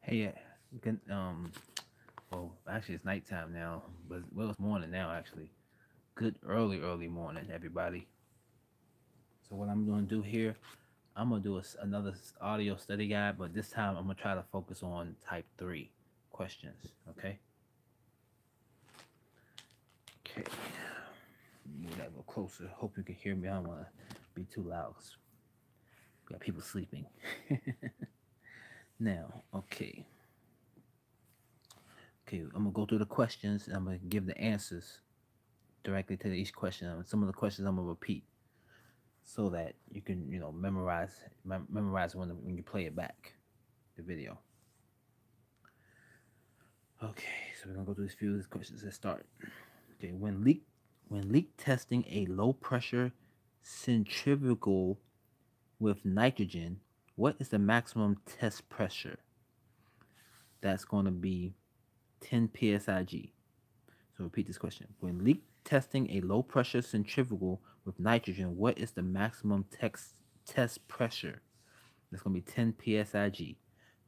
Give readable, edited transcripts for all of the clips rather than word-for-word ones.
Hey, you can well, actually it's nighttime now, but well, it's morning now actually. Good early morning, everybody. So what I'm going to do here, I'm gonna do another audio study guide, but this time I'm gonna try to focus on type three questions. Okay. Okay. Move that a little closer. Hope you can hear me. I don't want to be too loud. 'Cause we got people sleeping. Now, okay. Okay, I'm gonna go through the questions and I'm gonna give the answers directly to each question. Some of the questions I'm gonna repeat so that you can memorize when you play it back, the video. Okay, so we're gonna go through these few questions. Let's start. Okay, when leak testing a low pressure centrifugal with nitrogen, what is the maximum test pressure? That's going to be 10 psig. So repeat this question. When leak testing a low pressure centrifugal with nitrogen, what is the maximum test pressure? That's going to be 10 psig.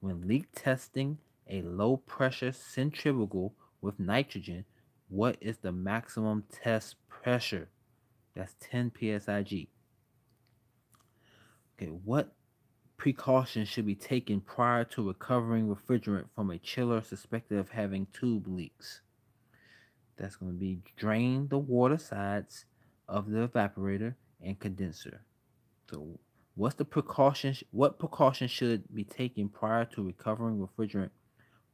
When leak testing a low pressure centrifugal with nitrogen, what is the maximum test pressure? That's 10 psig. Okay, what precautions should be taken prior to recovering refrigerant from a chiller suspected of having tube leaks? That's going to be drain the water sides of the evaporator and condenser. So, what precautions should be taken prior to recovering refrigerant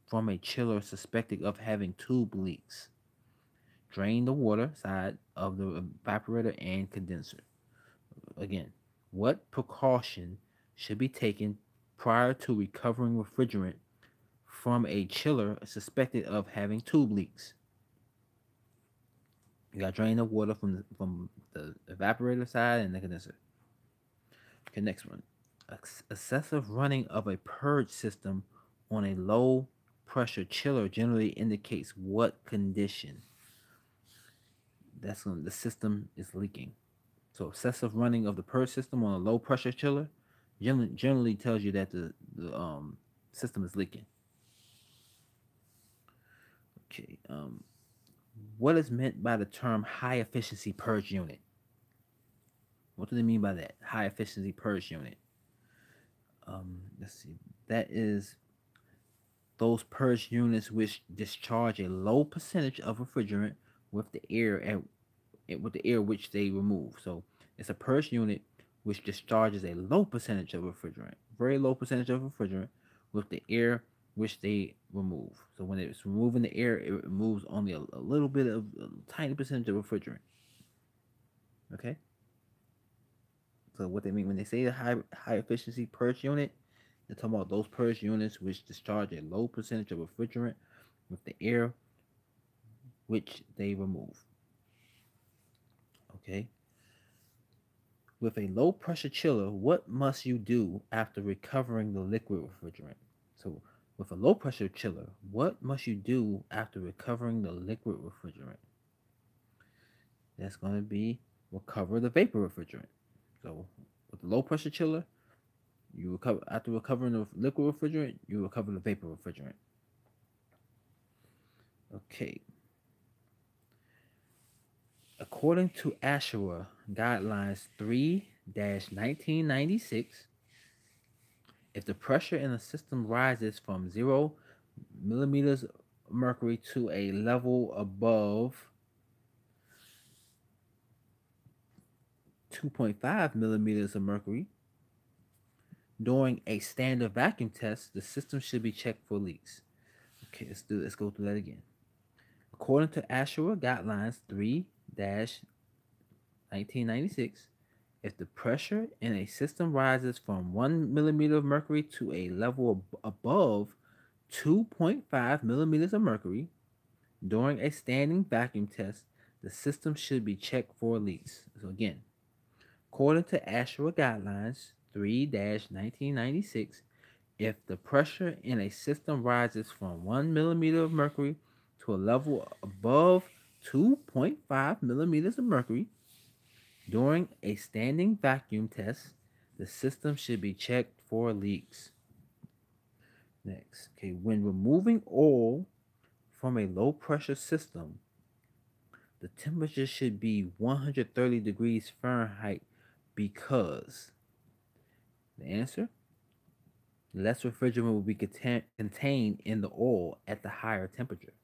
from a chiller suspected of having tube leaks? Drain the water side of the evaporator and condenser. Again, what precaution should be taken prior to recovering refrigerant from a chiller suspected of having tube leaks? You got to drain the water from the evaporator side and the condenser. Okay, next one. Excessive running of a purge system on a low pressure chiller generally indicates what condition? That's when the system is leaking. So excessive running of the purge system on a low pressure chiller generally tells you that the system is leaking. Okay. What is meant by the term high efficiency purge unit? What do they mean by that? High efficiency purge unit. Let's see. That is those purge units which discharge a low percentage of refrigerant with the air with the air which they remove. So it's a purge unit which discharges a low percentage of refrigerant, very low percentage of refrigerant with the air which they remove. So when it's removing the air, it removes only a little bit of a tiny percentage of refrigerant. Okay. So what they mean when they say a high efficiency purge unit, they're talking about those purge units which discharge a low percentage of refrigerant with the air which they remove. Okay. With a low pressure chiller, what must you do after recovering the liquid refrigerant? So, with a low pressure chiller, what must you do after recovering the liquid refrigerant? That's going to be recover the vapor refrigerant. So, with the low pressure chiller, you recover after recovering the liquid refrigerant, you recover the vapor refrigerant. Okay. According to ASHRA guidelines 3-1996, if the pressure in the system rises from 0 millimeters mercury to a level above 2.5 millimeters of mercury during a standard vacuum test, the system should be checked for leaks. Okay, let's go through that again. According to ASHRA guidelines 3-1996, if the pressure in a system rises from 1 millimeter of mercury to a level above 2.5 millimeters of mercury during a standing vacuum test, the system should be checked for leaks. So again, according to ASHRA guidelines 3-1996, if the pressure in a system rises from 1 millimeter of mercury to a level above 2.5 millimeters of mercury during a standing vacuum test, the system should be checked for leaks. Next, okay, when removing oil from a low pressure system, the temperature should be 130 degrees Fahrenheit because the answer, less refrigerant will be contained in the oil at the higher temperature.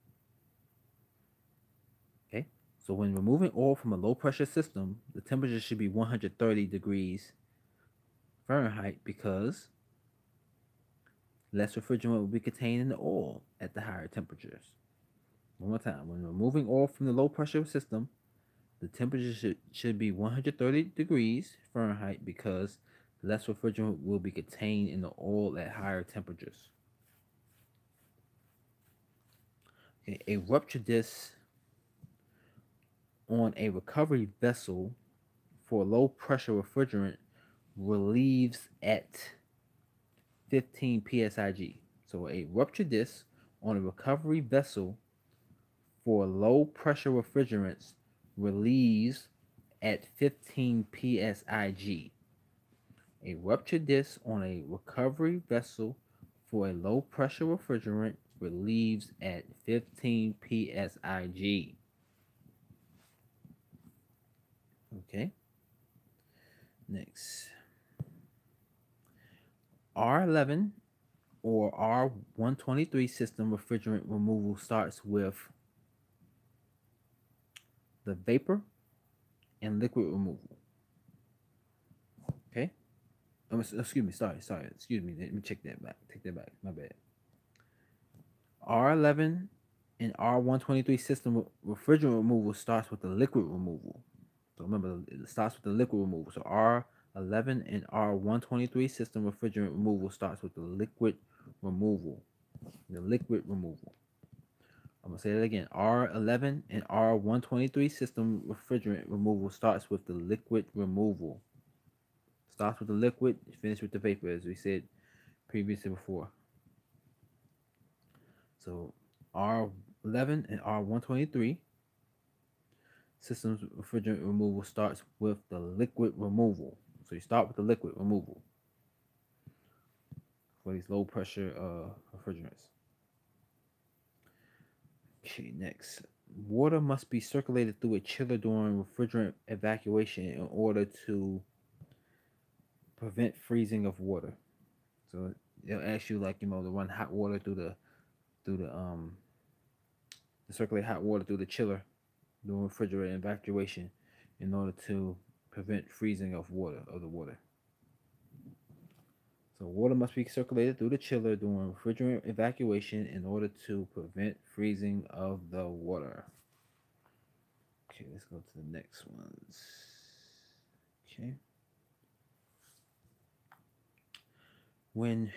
Okay, so when removing oil from a low pressure system, the temperature should be 130 degrees Fahrenheit because less refrigerant will be contained in the oil at the higher temperatures. One more time. When removing oil from the low pressure system, the temperature should be 130 degrees Fahrenheit because less refrigerant will be contained in the oil at higher temperatures. Okay, a rupture disc on a recovery vessel for low pressure refrigerant relieves at 15 psig. So a rupture disc on a recovery vessel for low pressure refrigerants relieves at 15 psig. A ruptured disc on a recovery vessel for a low pressure refrigerant relieves at 15 psig. Okay. Next. R11 or R123 system refrigerant removal starts with the vapor and liquid removal. Okay. Excuse me. Sorry. Excuse me. Let me check that back. Take that back. My bad. R11 and R123 system refrigerant removal starts with the liquid removal. So remember, it starts with the liquid removal. So R11 and R123 system refrigerant removal starts with the liquid removal. The liquid removal. I'm gonna say that again. R11 and R123 system refrigerant removal starts with the liquid removal. Starts with the liquid, finish with the vapor, as we said previously before. So R11 and R123 systems refrigerant removal starts with the liquid removal. So you start with the liquid removal for these low pressure refrigerants. Okay, next. Water must be circulated through a chiller during refrigerant evacuation in order to prevent freezing of water. So they'll ask you like, to run hot water to circulate hot water through the chiller during refrigerant evacuation in order to prevent freezing of the water. So water must be circulated through the chiller during refrigerant evacuation in order to prevent freezing of the water. Okay, let's go to the next ones. Okay. When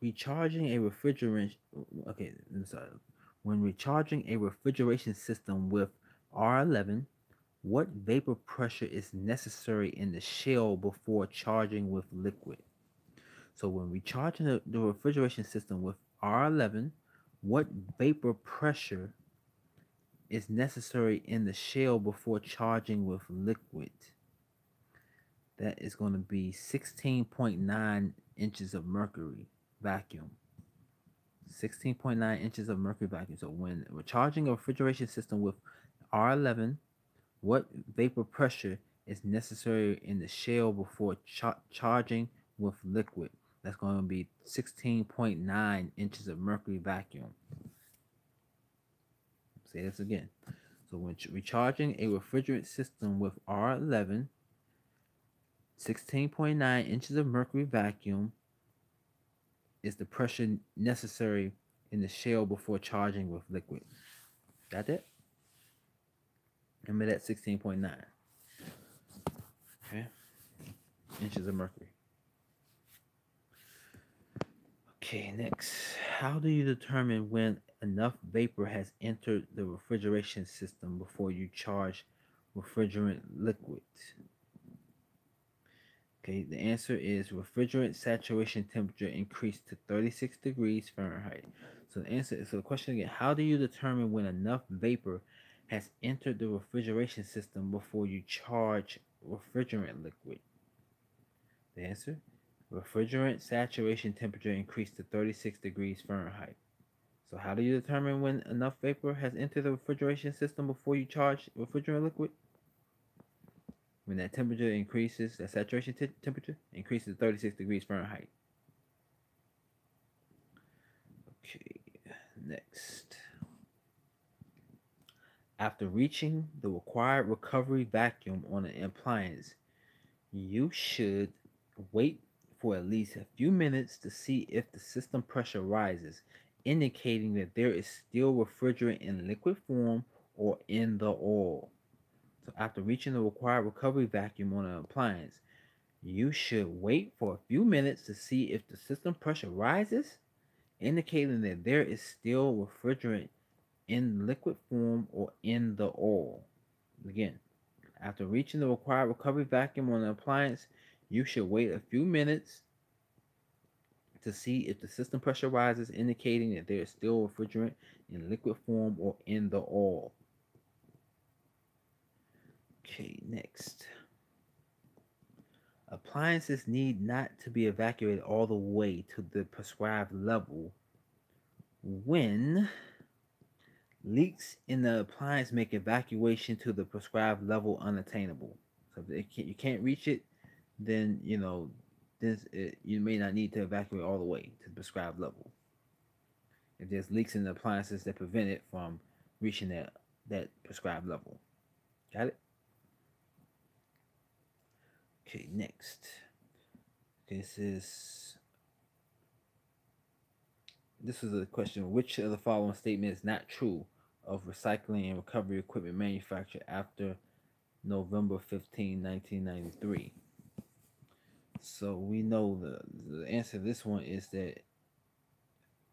recharging a refrigerant, okay, I'm sorry. When recharging a refrigeration system with R11, what vapor pressure is necessary in the shell before charging with liquid? So when recharging the refrigeration system with R11, what vapor pressure is necessary in the shell before charging with liquid? That is going to be 16.9 inches of mercury vacuum. 16.9 inches of mercury vacuum. So when recharging a refrigeration system with R11, what vapor pressure is necessary in the shell before charging with liquid? That's going to be 16.9 inches of mercury vacuum. Say this again. So when recharging a refrigerant system with R11, 16.9 inches of mercury vacuum is the pressure necessary in the shell before charging with liquid. Got that? Remember that 16.9. Okay. Inches of mercury. Okay, next. How do you determine when enough vapor has entered the refrigeration system before you charge refrigerant liquid? Okay, the answer is refrigerant saturation temperature increased to 36 degrees Fahrenheit. So the question again, how do you determine when enough vapor has entered the refrigeration system before you charge refrigerant liquid? The answer, Refrigerant saturation temperature increased to 36 degrees Fahrenheit. So how do you determine when enough vapor has entered the refrigeration system before you charge refrigerant liquid? When that temperature increases, that saturation temperature increases to 36 degrees Fahrenheit. Okay, next. After reaching the required recovery vacuum on an appliance, you should wait for at least a few minutes to see if the system pressure rises, indicating that there is still refrigerant in liquid form or in the oil. So, after reaching the required recovery vacuum on an appliance, you should wait for a few minutes to see if the system pressure rises, indicating that there is still refrigerant in liquid form or in the oil. Again, after reaching the required recovery vacuum on the appliance, you should wait a few minutes to see if the system pressure rises, indicating that there is still refrigerant in liquid form or in the oil. Okay, next. Appliances need not to be evacuated all the way to the prescribed level when leaks in the appliance make evacuation to the prescribed level unattainable. So if you can't reach it, then you may not need to evacuate all the way to the prescribed level. If there's leaks in the appliances that prevent it from reaching that prescribed level. Got it? Okay, next. This is a question. Which of the following statement is not true of recycling and recovery equipment manufactured after November 15, 1993? So we know the answer to this one is that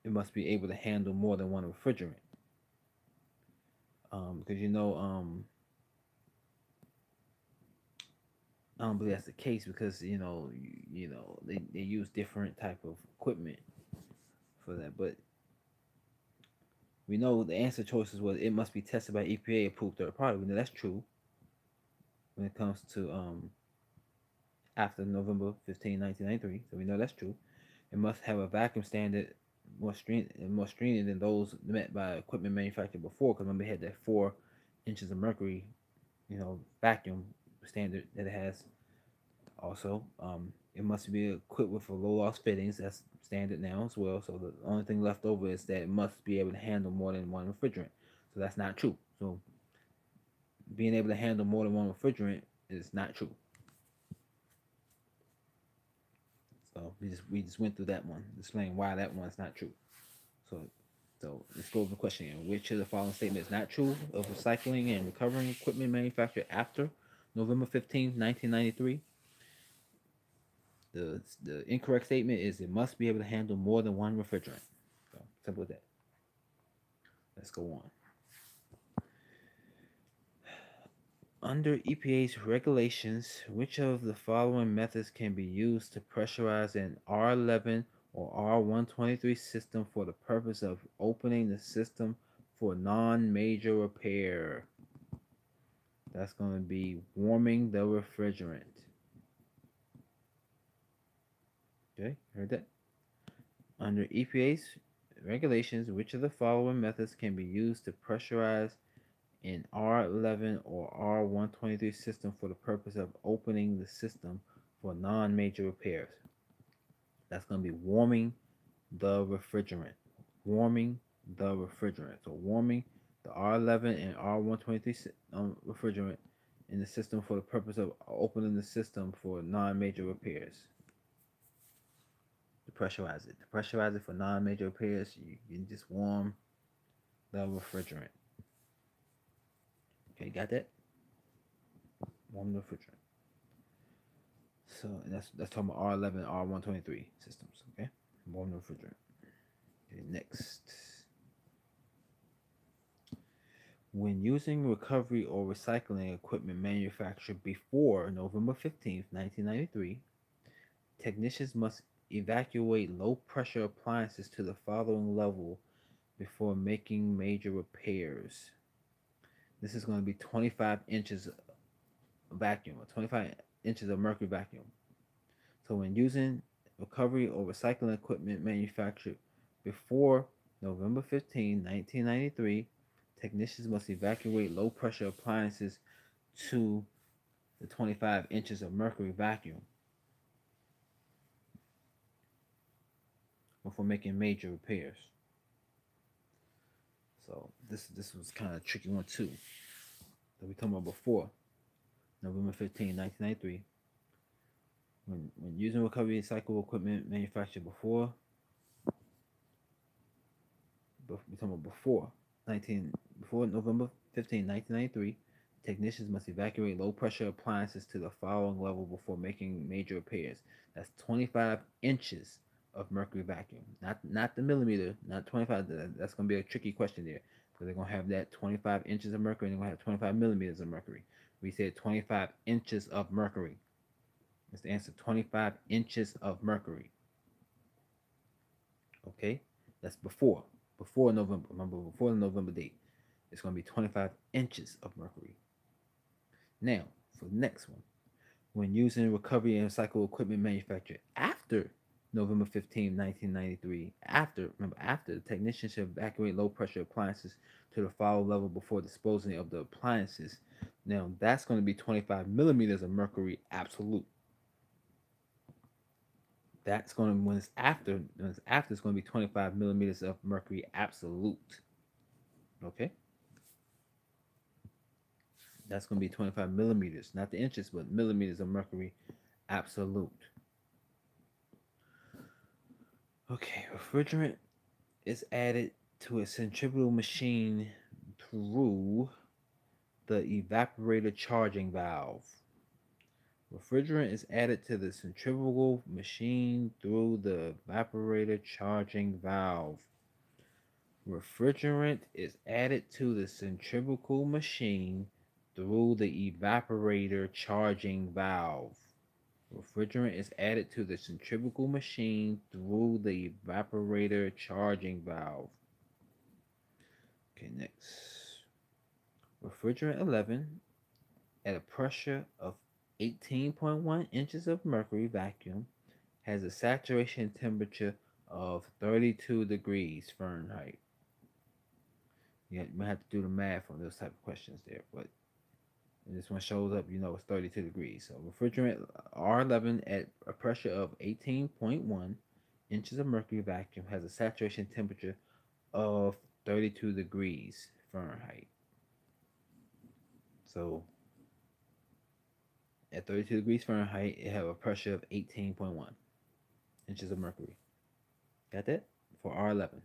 it must be able to handle more than one refrigerant. Because I don't believe that's the case because they use different type of equipment for that. But we know the answer choices was it must be tested by EPA approved third party. We know that's true when it comes to after November 15, 1993. So we know that's true. It must have a vacuum standard more stringent than those met by equipment manufactured before. Because remember, it had that 4 inches of mercury, vacuum standard that it has. Also, it must be equipped with a low loss fittings. That's standard now as well. So the only thing left over is that it must be able to handle more than one refrigerant. So that's not true. So being able to handle more than one refrigerant is not true. So we just went through that one, explaining why that one's not true. So let's go over the question again. Which of the following statements is not true of recycling and recovering equipment manufactured after November 15, 1993? The incorrect statement is it must be able to handle more than one refrigerant. So simple as that. Let's go on. Under EPA's regulations, which of the following methods can be used to pressurize an R11 or R123 system for the purpose of opening the system for non-major repair? That's going to be warming the refrigerant. Okay, heard that? Under EPA's regulations, which of the following methods can be used to pressurize an R11 or R123 system for the purpose of opening the system for non-major repairs? That's going to be warming the refrigerant. Warming the refrigerant. So warming the R11 and R123 refrigerant in the system for the purpose of opening the system for non-major repairs. To pressurize it. To pressurize it for non-major repairs, you just warm the refrigerant. Okay, got that? Warm the refrigerant. So that's talking about R11, R123 systems. Okay, warm the refrigerant. Okay, next. When using recovery or recycling equipment manufactured before November 15, 1993, technicians must evacuate low-pressure appliances to the following level before making major repairs. This is going to be 25 inches vacuum, or 25 inches of mercury vacuum. So when using recovery or recycling equipment manufactured before November 15, 1993, technicians must evacuate low pressure appliances to the 25 inches of mercury vacuum before making major repairs. So this was kind of a tricky one too. That we talking about before November 15, 1993. When using recovery cycle equipment manufactured we're talking about before November 15, 1993, technicians must evacuate low pressure appliances to the following level before making major repairs. That's 25 inches of mercury vacuum, not the millimeter, not 25. That's going to be a tricky question there because they're going to have that 25 inches of mercury and they're going to have 25 millimeters of mercury. We said 25 inches of mercury. That's the answer. 25 inches of mercury. Okay, that's before November. Remember, before the November date, it's going to be 25 inches of mercury. Now, for the next one, when using recovery and cycle equipment manufactured after November 15, 1993, after the technician should evacuate low pressure appliances to the foul level before disposing of the appliances. Now, that's going to be 25 millimeters of mercury absolute. That's going to when it's after it's going to be 25 millimeters of mercury absolute. Okay, that's going to be 25 millimeters, not the inches, but millimeters of mercury absolute. Okay, refrigerant is added to a centrifugal machine through the evaporator charging valve. Refrigerant is added to the centrifugal machine through the evaporator charging valve. Refrigerant is added to the centrifugal machine through the evaporator charging valve. Refrigerant is added to the centrifugal machine through the evaporator charging valve. Okay, next. Refrigerant 11 at a pressure of 18.1 inches of mercury vacuum has a saturation temperature of 32 degrees Fahrenheit. You might have to do the math on those type of questions there, but this one shows up, it's 32 degrees. So refrigerant R11 at a pressure of 18.1 inches of mercury vacuum has a saturation temperature of 32 degrees Fahrenheit. So at 32 degrees Fahrenheit, it have a pressure of 18.1 inches of mercury. Got that? For R11.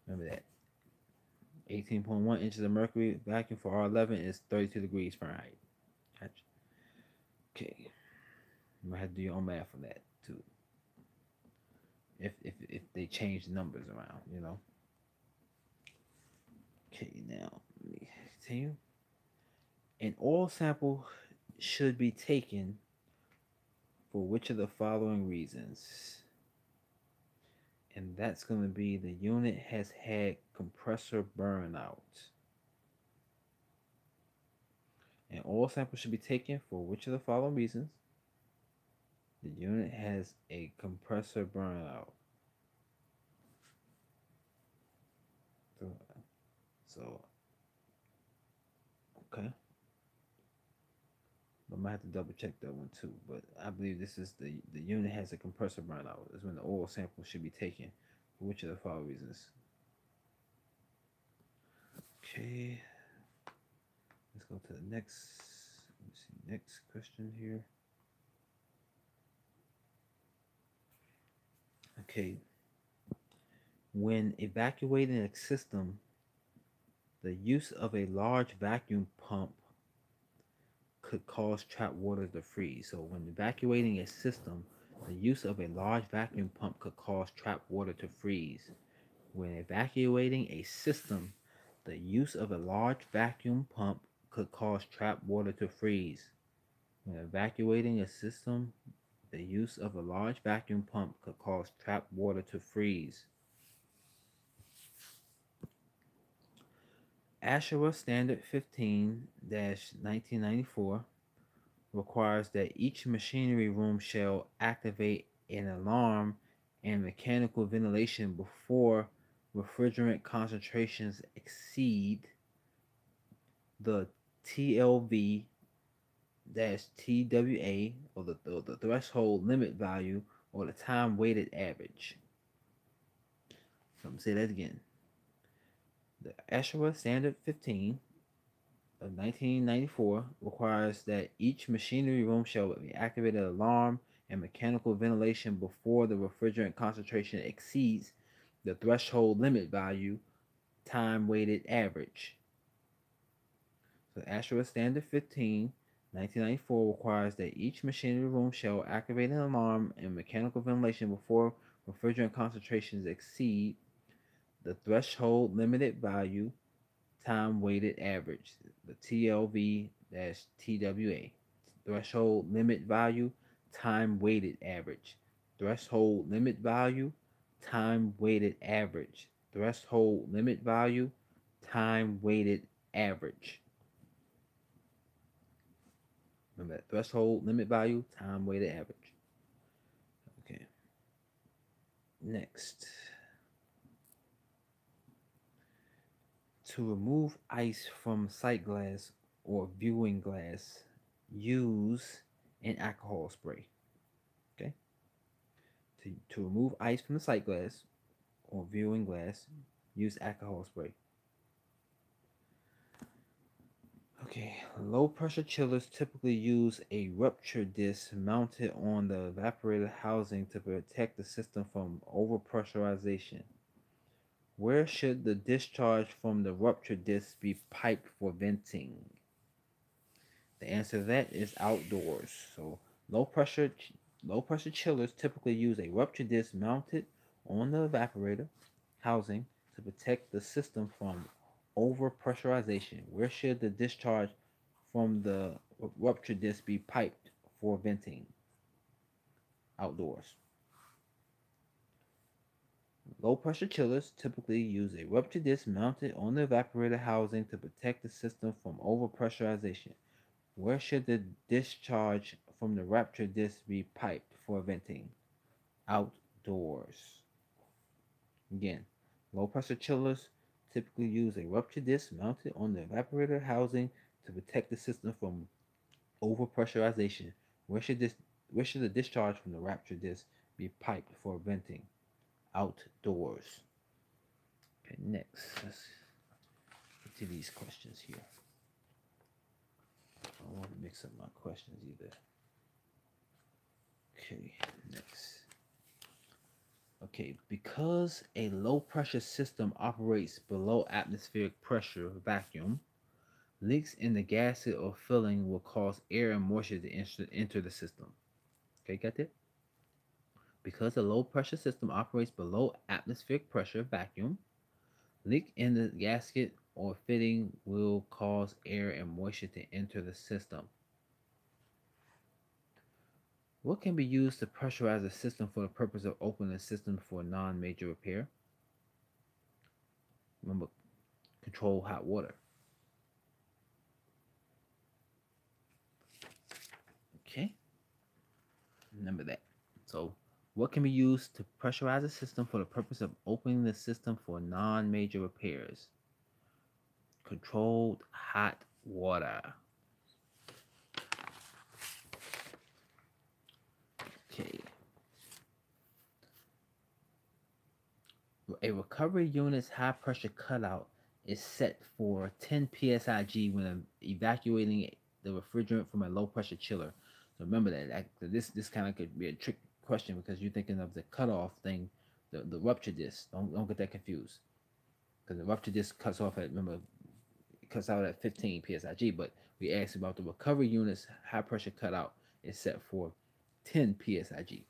Remember that. 18.1 inches of mercury vacuum for R11 is 32 degrees Fahrenheit. Gotcha. Okay. You might have to do your own math on that too. If they change the numbers around. Okay, now let me continue. An oil sample should be taken for which of the following reasons? And that's going to be the unit has had compressor burnout. An oil sample should be taken for which of the following reasons? The unit has a compressor burnout. So okay. I might have to double check that one too, but I believe this is the unit has a compressor burnout. Is when the oil sample should be taken for which of the following reasons? Okay, let's go to the next question here. Okay, when evacuating a system, the use of a large vacuum pump could cause trapped water to freeze. So when evacuating a system, the use of a large vacuum pump could cause trapped water to freeze. When evacuating a system, the use of a large vacuum pump could cause trapped water to freeze. When evacuating a system, the use of a large vacuum pump could cause trapped water to freeze. ASHRAE Standard 15-1994 requires that each machinery room shall activate an alarm and mechanical ventilation before refrigerant concentrations exceed the TLV TWA, or the threshold limit value, or the time weighted average. So I'm going to say that again. The ASHRAE Standard 15 of 1994 requires that each machinery room shall be activated alarm and mechanical ventilation before the refrigerant concentration exceeds the threshold limit value, time weighted average. So ASHRAE Standard 15, 1994 requires that each machinery room shall activate an alarm and mechanical ventilation before refrigerant concentrations exceed the threshold limited value, time weighted average, the TLV-TWA. Threshold limit value, time weighted average. Threshold limit value, time weighted average. Threshold limit value, time weighted average. Remember that. Threshold limit value, time weighted average. Okay. Next. To remove ice from sight glass or viewing glass, use an alcohol spray. Okay. To remove ice from the sight glass or viewing glass, use alcohol spray. Okay, low pressure chillers typically use a rupture disc mounted on the evaporator housing to protect the system from overpressurization. Where should the discharge from the rupture disc be piped for venting? The answer to that is outdoors. So low pressure chillers typically use a rupture disc mounted on the evaporator housing to protect the system from overpressurization. Where should the discharge from the rupture disc be piped for venting? Outdoors. Low pressure chillers typically use a rupture disc mounted on the evaporator housing to protect the system from overpressurization. Where should the discharge from the rupture disc be piped for venting? Outdoors. Again, low pressure chillers typically use a rupture disc mounted on the evaporator housing to protect the system from overpressurization. Where should the discharge from the rupture disc be piped for venting? Outdoors. Okay, next. Let's get to these questions here. I don't want to mix up my questions either. Okay, next. Okay, because a low pressure system operates below atmospheric pressure vacuum, leaks in the gasket or filling will cause air and moisture to enter the system. Okay, got that? Because a low pressure system operates below atmospheric pressure vacuum, leak in the gasket or fitting will cause air and moisture to enter the system. What can be used to pressurize a system for the purpose of opening the system for non-major repair? Remember, control hot water. Okay, remember that. So, what can be used to pressurize a system for the purpose of opening the system for non-major repairs? Controlled hot water. Okay. A recovery unit's high pressure cutout is set for 10 psig when evacuating the refrigerant from a low pressure chiller. So remember that this kind of could be a trick question because you're thinking of the cutoff thing, the rupture disc. Don't get that confused because the rupture disc cuts off at, remember, it cuts out at 15 psig, but we asked about the recovery unit's high pressure cutout is set for 10 psig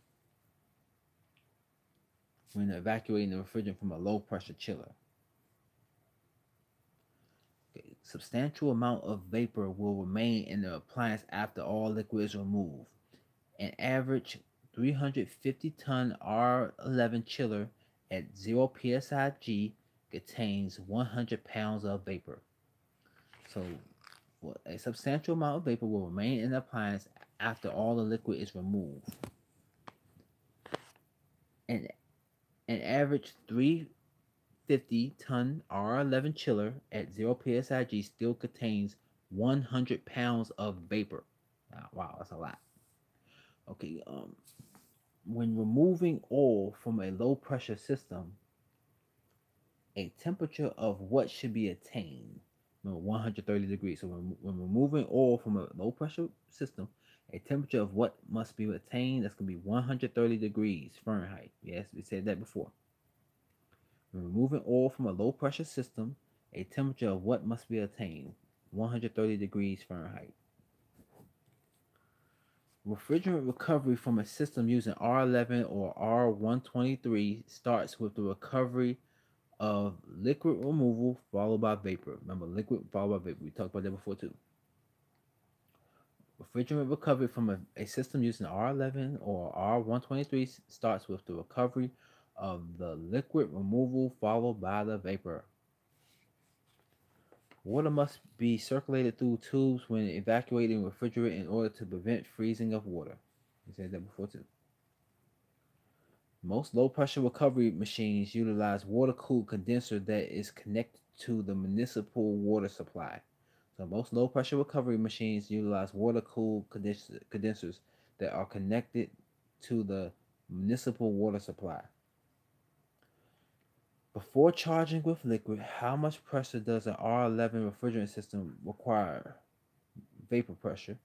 when evacuating the refrigerant from a low pressure chiller. Okay. Substantial amount of vapor will remain in the appliance after all liquid is removed. An average 350-ton R11 chiller at 0 psig contains 100 pounds of vapor. So Well, a substantial amount of vapor will remain in the appliance after all the liquid is removed. An, an average 350-ton R11 chiller at 0 psig still contains 100 pounds of vapor. Wow, that's a lot. Okay, when removing oil from a low pressure system, a temperature of what should be attained? Remember, 130 degrees. So when removing oil from a low pressure system, a temperature of what must be attained? That's going to be 130 degrees Fahrenheit. Yes, we said that before. When removing oil from a low pressure system, a temperature of what must be attained? 130 degrees Fahrenheit. Refrigerant recovery from a system using R11 or R123 starts with the recovery of liquid removal followed by vapor. Remember, liquid followed by vapor. We talked about that before too. Refrigerant recovery from a system using R11 or R123 starts with the recovery of the liquid removal followed by the vapor. Water must be circulated through tubes when evacuating refrigerant in order to prevent freezing of water. We said that before too. Most low-pressure recovery machines utilize water-cooled condenser that is connected to the municipal water supply. So most low-pressure recovery machines utilize water-cooled condensers that are connected to the municipal water supply. Before charging with liquid, how much pressure does an R11 refrigerant system require? Vapor pressure,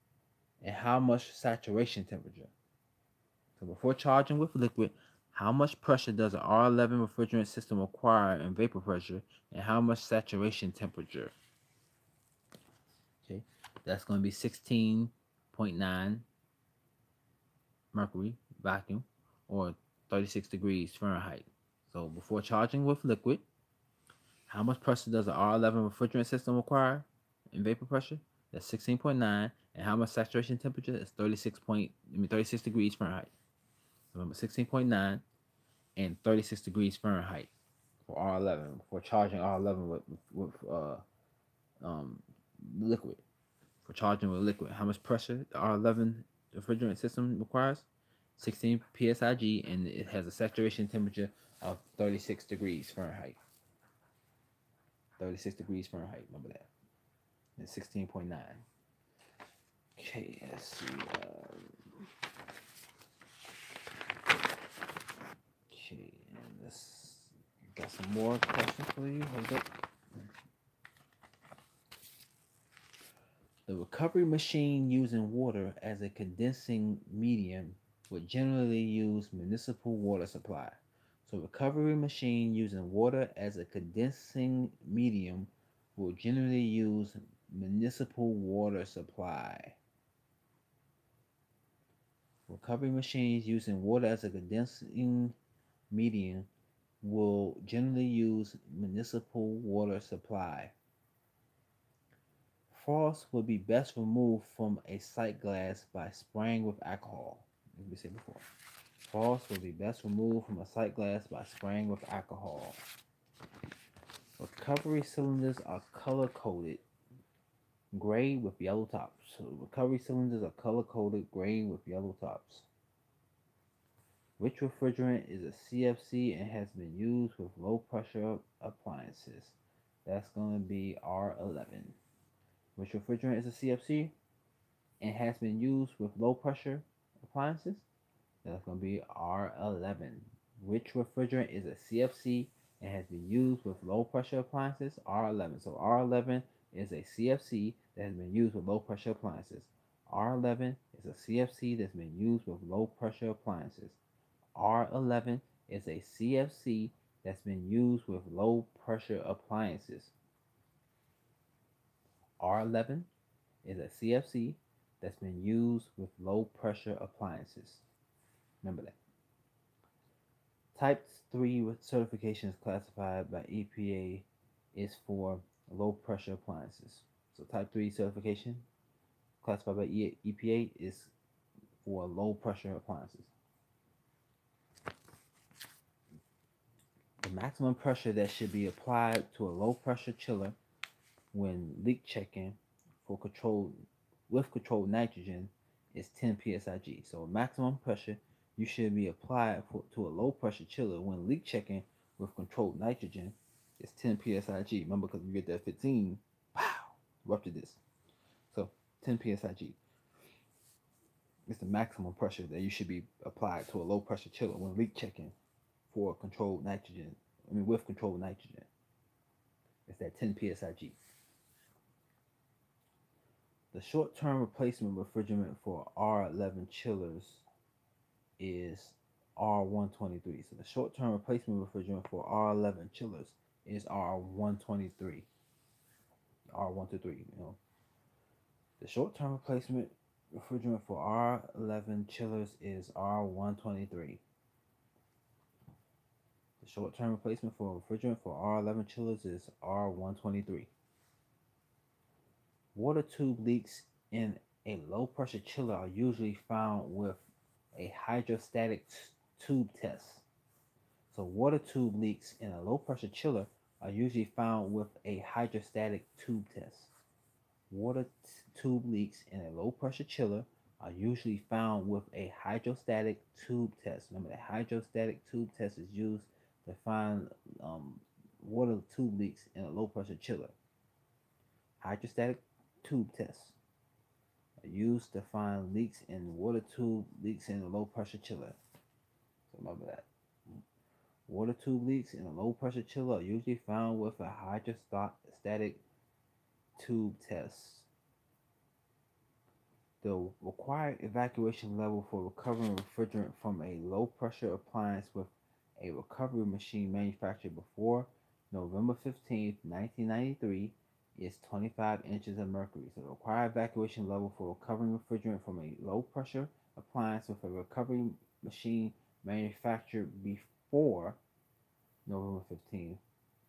and how much saturation temperature? So before charging with liquid, how much pressure does an R11 refrigerant system require in vapor pressure, and how much saturation temperature? Okay, that's going to be 16.9 mercury vacuum or 36 degrees Fahrenheit. So before charging with liquid, how much pressure does an R11 refrigerant system require in vapor pressure? That's 16.9, and how much saturation temperature? Is 36 degrees Fahrenheit. Remember, 16.9 and 36 degrees Fahrenheit for R11, for charging R11 with liquid. For charging with liquid, how much pressure the R11 refrigerant system requires? 16 psig, and it has a saturation temperature of 36 degrees Fahrenheit. 36 degrees Fahrenheit, remember that. And 16.9. Okay, let's see. Okay, and let's got some more questions for you. Hold up. The recovery machine using water as a condensing medium would generally use municipal water supply. So recovery machine using water as a condensing medium will generally use municipal water supply. Recovery machines using water as a condensing medium will generally use municipal water supply. Frost will be best removed from a sight glass by spraying with alcohol. As we said before, frost will be best removed from a sight glass by spraying with alcohol. Recovery cylinders are color-coded gray with yellow tops. So recovery cylinders are color-coded gray with yellow tops. Which refrigerant is a CFC and has been used with low-pressure appliances? That's going to be R11. Which refrigerant is a CFC and has been used with low pressure appliances? That's going to be R11. Which refrigerant is a CFC and has been used with low pressure appliances? R11. So R11 is a CFC that has been used with low pressure appliances. R11 is a CFC that's been used with low pressure appliances. R11 is a CFC that's been used with low pressure appliances. R11 is a CFC that's been used with low pressure appliances. Remember that. Type 3 certification is classified by EPA is for low pressure appliances. So type 3 certification classified by EPA is for low pressure appliances. The maximum pressure that should be applied to a low pressure chiller when leak checking for controlled with controlled nitrogen is 10 psig. So maximum pressure you should be applied to a low pressure chiller when leak checking with controlled nitrogen is 10 psig. Remember, because you get that 15, pow, rupture this. So 10 psig is the maximum pressure that you should be applied to a low pressure chiller when leak checking for controlled nitrogen. With controlled nitrogen, it's that 10 psig. The short-term replacement refrigerant for R11 chillers is R123. So the short-term replacement refrigerant for R11 chillers is R123. R123. The short-term replacement refrigerant for R11 chillers is R123. The short-term replacement for refrigerant for R11 chillers is R123. Water tube leaks in a low-pressure chiller are usually found with a hydrostatic tube test. So water tube leaks in a low-pressure chiller are usually found with a hydrostatic tube test. Water tube leaks in a low-pressure chiller are usually found with a hydrostatic tube test. Remember, the hydrostatic tube test is used to find water tube leaks in a low-pressure chiller. Hydrostatic tube tests are used to find leaks in water tube leaks in a low pressure chiller. So remember that. Water tube leaks in a low pressure chiller are usually found with a hydrostatic tube test. The required evacuation level for recovering refrigerant from a low pressure appliance with a recovery machine manufactured before November 15th, 1993 is 25 inches of mercury. So the required evacuation level for recovering refrigerant from a low pressure appliance with a recovery machine manufactured before November 15th,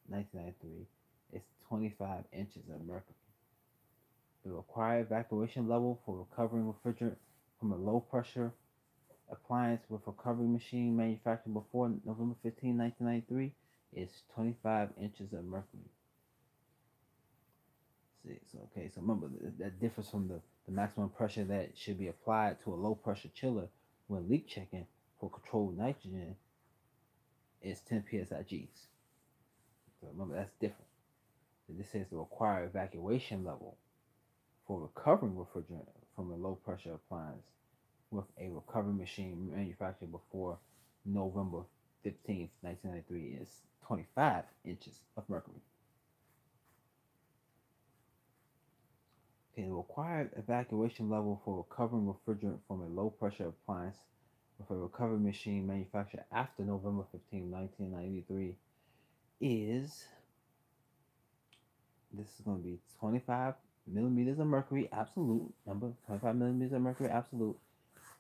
1993 is 25 inches of mercury. The required evacuation level for recovering refrigerant from a low pressure appliance with a recovery machine manufactured before November 15, 1993 is 25 inches of mercury. So remember, that differs from the maximum pressure that should be applied to a low pressure chiller when leak checking for controlled nitrogen is 10 psigs. So remember, that's different. So this says the required evacuation level for recovering refrigerant from a low pressure appliance with a recovery machine manufactured before November 15th, 1993 is 25 inches of mercury. The required evacuation level for recovering refrigerant from a low pressure appliance with a recovery machine manufactured after November 15, 1993 is, this is going to be 25 millimeters of mercury absolute, number 25 millimeters of mercury absolute,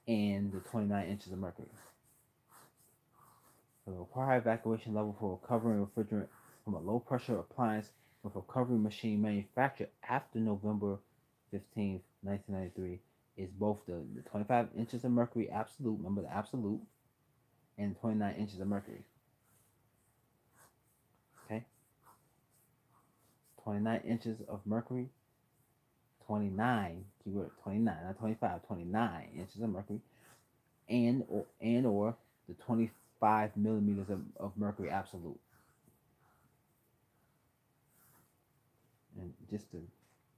and the 29 inches of mercury. So the required evacuation level for recovering refrigerant from a low pressure appliance with a recovery machine manufactured after November 15th, 1993 is both the 25 inches of mercury absolute, remember the absolute, and 29 inches of mercury. Okay? 29 inches of mercury, 29, keyword 29, not 25, 29 inches of mercury, and or the 25 millimeters of mercury absolute. And just to,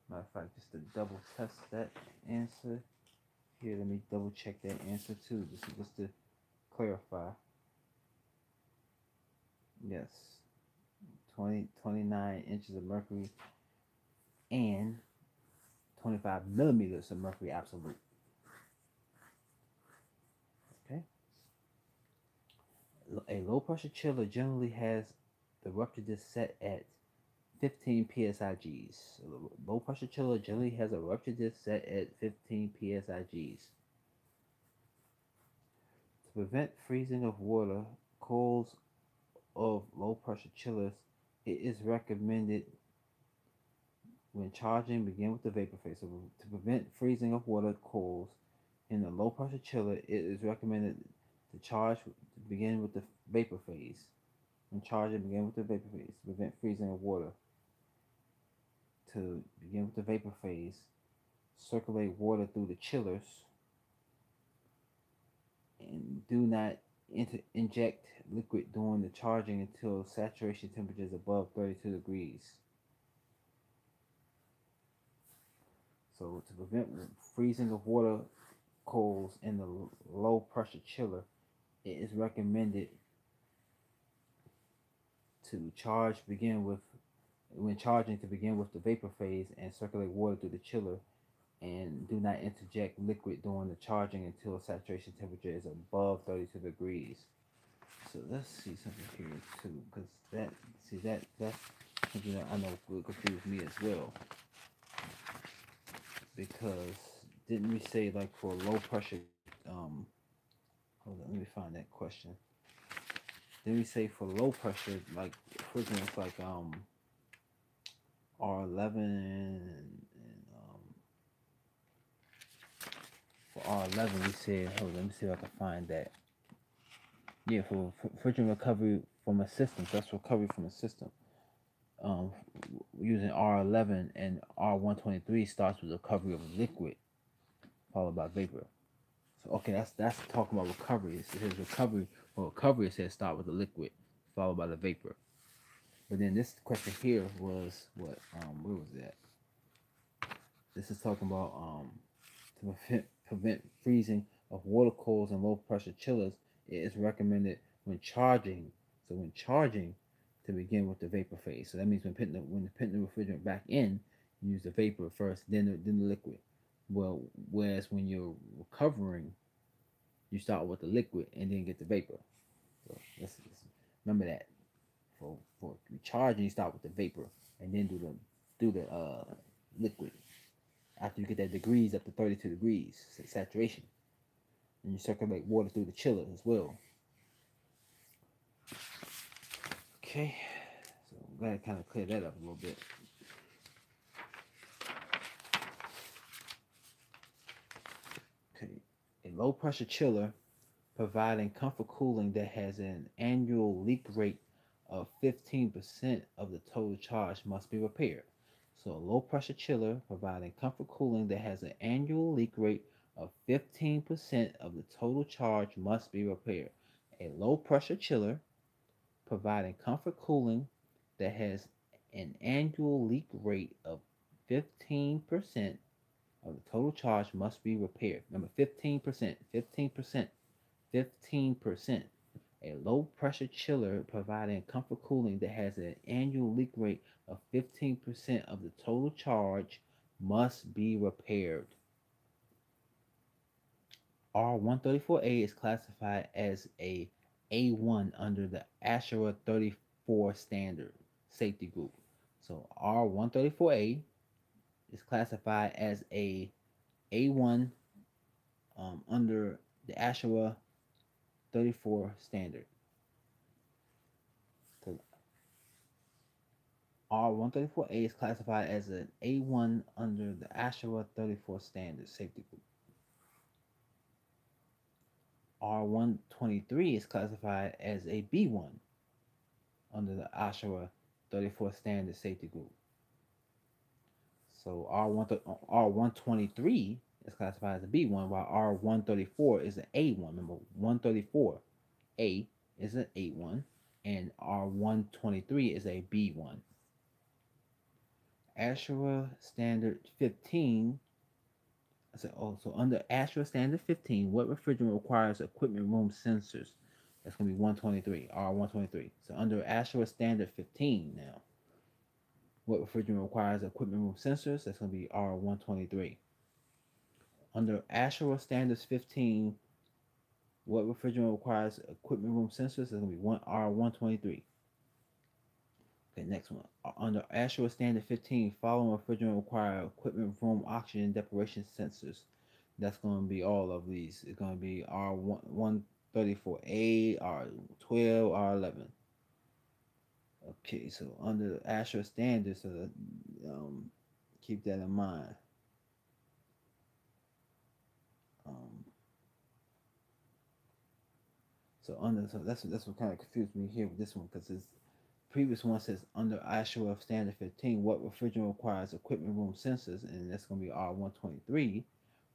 matter of fact, just to double test that answer, here, let me double check that answer too, just to clarify. Yes, 29 inches of mercury and 25 millimeters of mercury absolute. Okay. A low pressure chiller generally has the rupture disk set at 15 psigs. A low pressure chiller generally has a rupture disk set at 15 psigs. To prevent freezing of water, coils of low pressure chillers, it is recommended when charging begin with the vapor phase. So to prevent freezing of water coils in a low pressure chiller, it is recommended to charge to begin with the vapor phase. When charging begin with the vapor phase to prevent freezing of water. to begin with the vapor phase, circulate water through the chillers, and do not inject liquid during the charging until saturation temperature is above 32 degrees. So to prevent freezing of water coals in the low pressure chiller, it is recommended to charge begin with when charging to begin with the vapor phase and circulate water through the chiller, and do not interject liquid during the charging until saturation temperature is above 32 degrees. So let's see something here too, because that's something that I know will confuse me as well. Because didn't we say like for low pressure? Hold on, let me find that question. Didn't we say for low pressure, like for instance, like R11 and for R11 we said, hold on, let me see if I can find that. Yeah, for refrigerant recovery from a system, so that's recovery from a system. Um, Using R11 and R123 starts with recovery of liquid, followed by vapor. So okay, that's talking about recovery. It says recovery. For recovery, it says start with the liquid, followed by the vapor. But then this question here was what? Where was that? This is talking about to prevent freezing of water cools and low pressure chillers. It is recommended when charging. So when charging, to begin with the vapor phase. So that means when putting the refrigerant back in, you use the vapor first, then the liquid. Well, whereas when you're recovering, you start with the liquid and then get the vapor. So let's remember that. For recharging, you start with the vapor and then do the liquid. After you get that degrees up to 32 degrees saturation, and you circulate water through the chiller as well. Okay, so I'm glad I kind of cleared that up a little bit. Okay, a low pressure chiller providing comfort cooling that has an annual leak rate of 15% of the total charge must be repaired. So a low pressure chiller providing comfort cooling that has an annual leak rate of 15% of the total charge must be repaired. A low pressure chiller providing comfort cooling that has an annual leak rate of 15% of the total charge must be repaired. Remember, 15%, 15%, 15%. A low pressure chiller providing comfort cooling that has an annual leak rate of 15% of the total charge must be repaired. R134A is classified as a A1 under the ASHRAE 34 standard safety group. So R134A is classified as a A1 under the ASHRAE 34 standard. So R134A is classified as an A1 under the ASHRAE 34 standard safety group. R123 is classified as a B1 under the ASHRAE 34 standard safety group. So R123 is classified as a B1, while R134 is an A1. Remember, 134A is an A1, and R123 is a B1. ASHRAE Standard 15. So under ASHRAE Standard 15, what refrigerant requires equipment room sensors? That's going to be 123, R123. So under ASHRAE Standard 15 now, what refrigerant requires equipment room sensors? That's going to be R123. Under ASHRAE Standards 15, what refrigerant requires equipment room sensors? That's going to be R123. Okay, next one. Under ASHRAE Standard 15, following refrigerant require equipment room oxygen deprivation sensors. That's going to be all of these. It's going to be R134A, R12, R11. Okay, so under ASHRAE standards, keep that in mind. So that's what kind of confused me here with this one, because previous one says under actual standard 15, what refrigerant requires equipment room sensors, and that's going to be R123.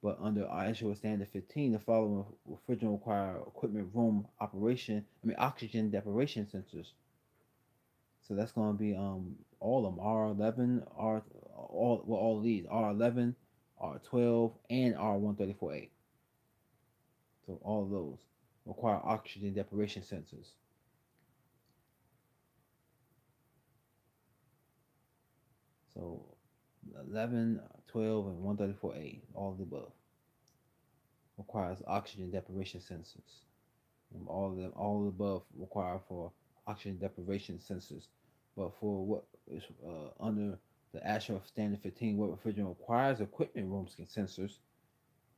But under actual standard 15, the following refrigerant require equipment room oxygen deprivation sensors. So that's going to be all of them, R11, all of these, R11, R12, and R134A. So all of those require oxygen deprivation sensors. So 11, 12, and 134A, all of the above, requires oxygen deprivation sensors. And all of the above require for oxygen deprivation sensors. But for what is under the actual standard 15, what refrigerant requires equipment room sensors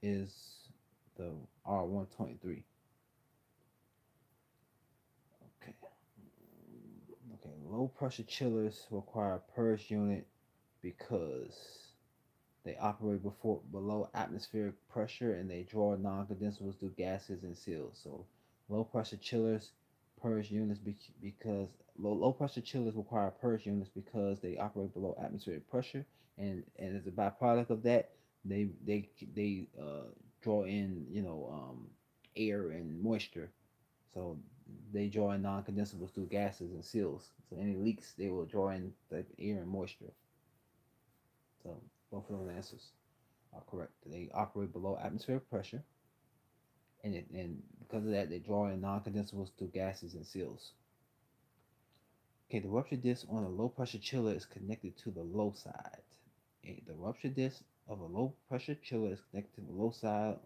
is the R123. Okay. Okay. Low pressure chillers require purge unit because they operate below atmospheric pressure and they draw non-condensables through gases and seals. So low pressure chillers purge units because low pressure chillers require purge units because they operate below atmospheric pressure, and as a byproduct of that, they draw in air and moisture. So they draw in non-condensables through gases and seals. So any leaks, they will draw in the air and moisture. So both of those answers are correct. They operate below atmospheric pressure, and because of that, they draw in non-condensables through gases and seals. Okay, the rupture disc on a low pressure chiller is connected to the low side. Okay, the rupture disc of a low pressure chiller is connected to the low side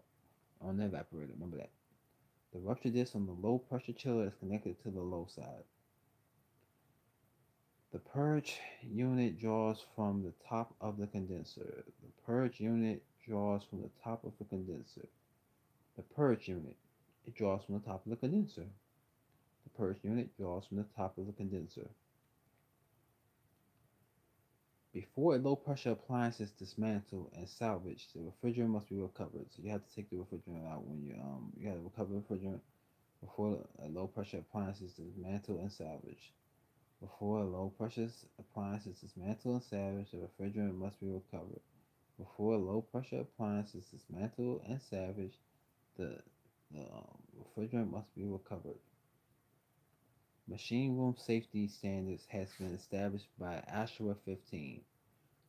on the evaporator. Remember that. The rupture disc on the low pressure chiller is connected to the low side. The purge unit draws from the top of the condenser. The purge unit draws from the top of the condenser. The purge unit, it draws from the top of the condenser. The purge unit draws from the top of the condenser. Before a low pressure appliance is dismantled and salvaged, the refrigerant must be recovered. So you have to take the refrigerant out when you got to recover the refrigerant before a low pressure appliance is dismantled and salvaged. Before a low pressure appliance is dismantled and salvaged, the refrigerant must be recovered. Before a low pressure appliance is dismantled and salvaged, the refrigerant must be recovered. Machine room safety standards has been established by ASHRA 15.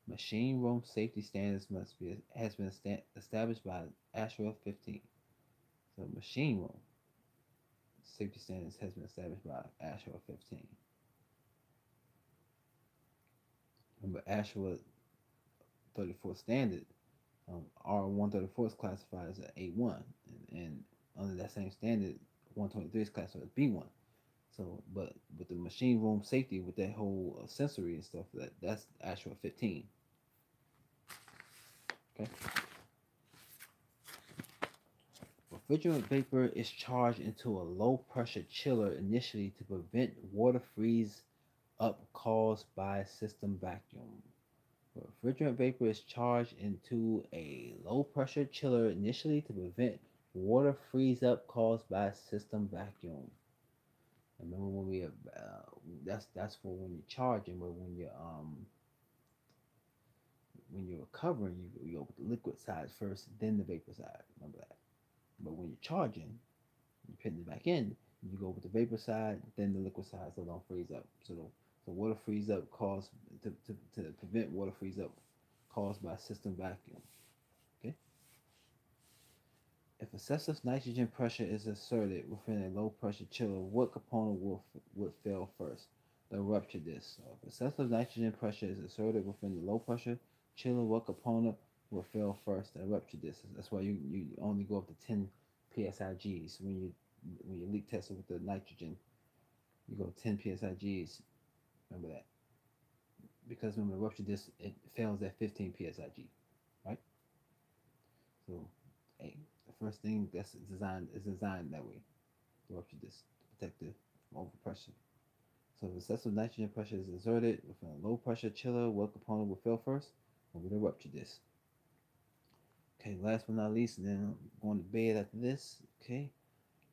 Machine room safety standards has been established by ASHRA 15. So machine room safety standards has been established by ASHRA 15. Remember ASHRA 34 standard, R134 is classified as an A1, and under that same standard, 123 is classified as B1. So, but with the machine room safety, with that whole sensory and stuff, that's actual 15. Okay. Refrigerant vapor is charged into a low pressure chiller initially to prevent water freeze up caused by system vacuum. Refrigerant vapor is charged into a low pressure chiller initially to prevent water freeze up caused by system vacuum. Remember that's for when you're charging, but when you're recovering, you go with the liquid side first, then the vapor side. Remember that. But when you're charging, you're putting it back in, you go with the vapor side, then the liquid side, so don't freeze up. So water freeze up caused to prevent water freeze up caused by system vacuum. Okay. If excessive nitrogen pressure is exerted within a low pressure chiller, what component would fail first? The rupture disc. So if excessive nitrogen pressure is exerted within the low pressure chiller, what component will fail first? The rupture disc. That's why you only go up to 10 psigs when you leak test it with the nitrogen. You go 10 psigs. Remember that, because remember the rupture disc, it fails at 15 psig, right? So, hey, the first thing that's designed that way. The rupture disc to protect it from overpressure. So if excessive nitrogen pressure is exerted within a low pressure chiller, what component will fail first? Will be the rupture disc. Okay, last but not least, and then I'm going to bed after this. Okay,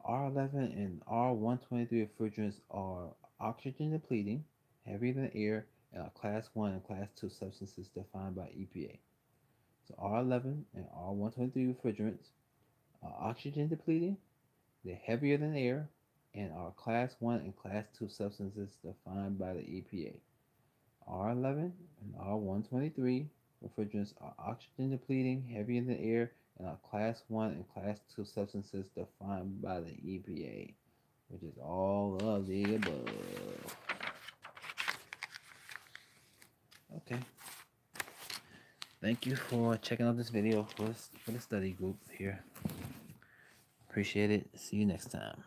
R11 and R123 refrigerants are oxygen depleting, heavier than air, and are Class 1 and Class 2 substances defined by EPA. So R11 and R123 refrigerants are oxygen depleting, they're heavier than air, and are Class 1 and Class 2 substances defined by the EPA. R11 and R123 refrigerants are oxygen depleting, heavier than air, and are Class 1 and Class 2 substances defined by the EPA, which is all of the above. Okay. Thank you for checking out this video for the study group here. Appreciate it. See you next time.